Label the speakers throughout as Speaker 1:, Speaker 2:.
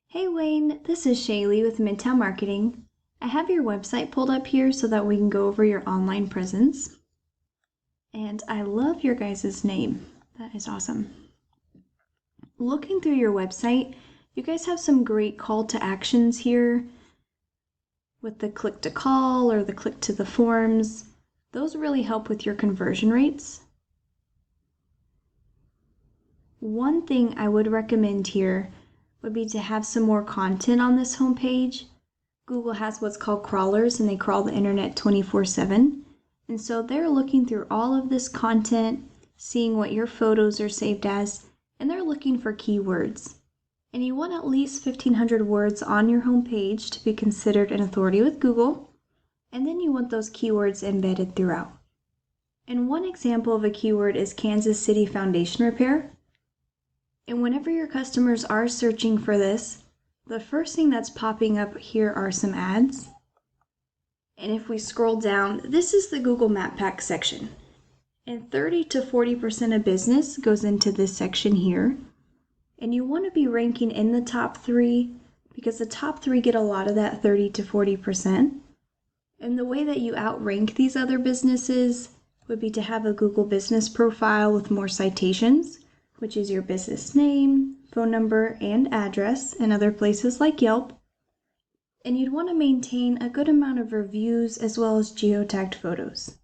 Speaker 1: Hey Wayne, this is Shaelee with Midtown Marketing. I have your website pulled up here so that we can go over your online presence. And I love your guys' name. That is awesome. Looking through your website, you guys have some great call to actions here with the click to call or the click to the forms. Those really help with your conversion rates. One thing I would recommend here would be to have some more content on this homepage. Google has what's called crawlers, and they crawl the internet 24/7. And so they're looking through all of this content, seeing what your photos are saved as, and they're looking for keywords. And you want at least 1,500 words on your homepage to be considered an authority with Google. And then you want those keywords embedded throughout. And one example of a keyword is Kansas City foundation repair. And whenever your customers are searching for this, the first thing that's popping up here are some ads. And if we scroll down, this is the Google Map Pack section. And 30 to 40% of business goes into this section here. And you want to be ranking in the top 3 because the top 3 get a lot of that 30 to 40%. And the way that you outrank these other businesses would be to have a Google business profile with more citations, which is your business name, phone number, and address, and other places like Yelp. And you'd want to maintain a good amount of reviews as well as geotagged photos.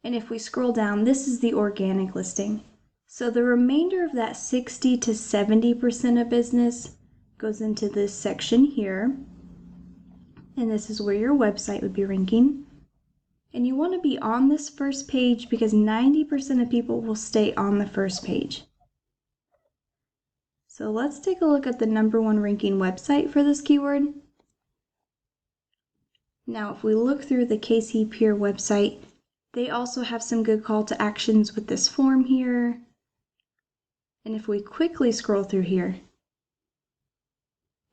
Speaker 1: And if we scroll down, this is the organic listing. So the remainder of that 60 to 70% of business goes into this section here. And this is where your website would be ranking. And you want to be on this first page because 90% of people will stay on the first page. So let's take a look at the #1 ranking website for this keyword. Now, if we look through the KC Pier website, they also have some good call to actions with this form here. And if we quickly scroll through here,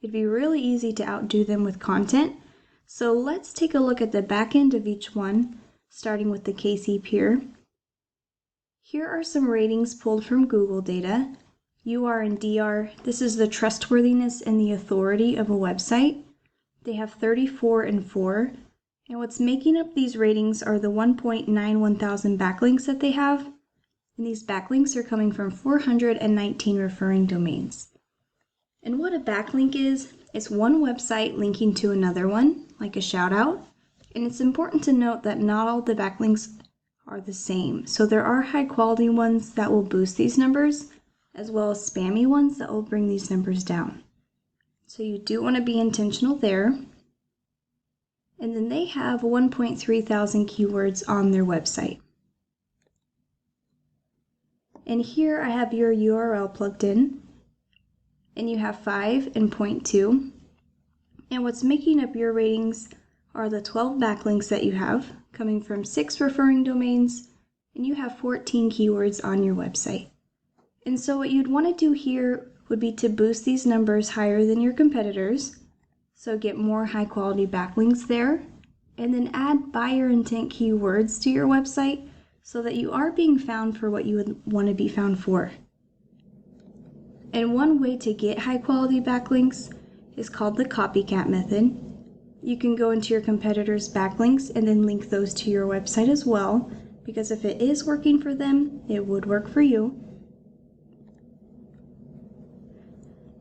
Speaker 1: it'd be really easy to outdo them with content. So let's take a look at the back end of each one, starting with the KC Pier. Here are some ratings pulled from Google data. UR and DR, this is the trustworthiness and the authority of a website. They have 34 and 4. And what's making up these ratings are the 1.91 thousand backlinks that they have. And these backlinks are coming from 419 referring domains. And what a backlink is, it's one website linking to another one, like a shout out. And it's important to note that not all the backlinks are the same. So there are high quality ones that will boost these numbers, as well as spammy ones that will bring these numbers down. So you do want to be intentional there. And then they have 1.3 thousand keywords on their website. And here I have your URL plugged in. And you have 5 and 0.2. And what's making up your ratings are the 12 backlinks that you have, coming from 6 referring domains, and you have 14 keywords on your website. And so what you'd want to do here would be to boost these numbers higher than your competitors, so get more high quality backlinks there, and then add buyer intent keywords to your website so that you are being found for what you would want to be found for. And one way to get high quality backlinks is called the copycat method. You can go into your competitors' backlinks and then link those to your website as well, because if it is working for them, it would work for you.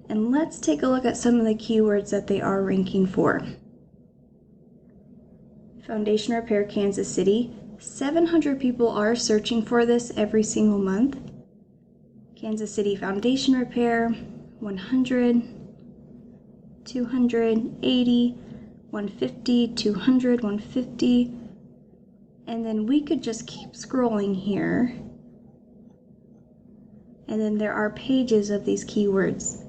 Speaker 1: And let's take a look at some of the keywords that they are ranking for. Foundation repair, Kansas City. 700 people are searching for this every single month. Kansas City foundation repair, 100, 280, 150, 200, 150. And then we could just keep scrolling here. And then there are pages of these keywords.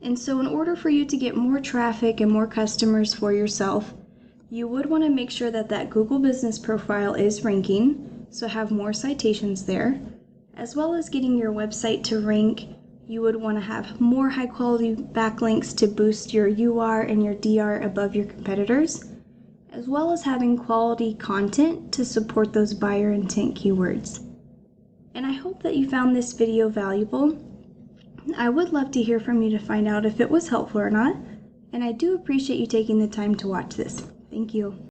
Speaker 1: And so in order for you to get more traffic and more customers for yourself, you would want to make sure that that Google business profile is ranking, so have more citations there, as well as getting your website to rank. You would want to have more high quality backlinks to boost your UR and your DR above your competitors, as well as having quality content to support those buyer intent keywords. And I hope that you found this video valuable. I would love to hear from you to find out if it was helpful or not, and I do appreciate you taking the time to watch this. Thank you.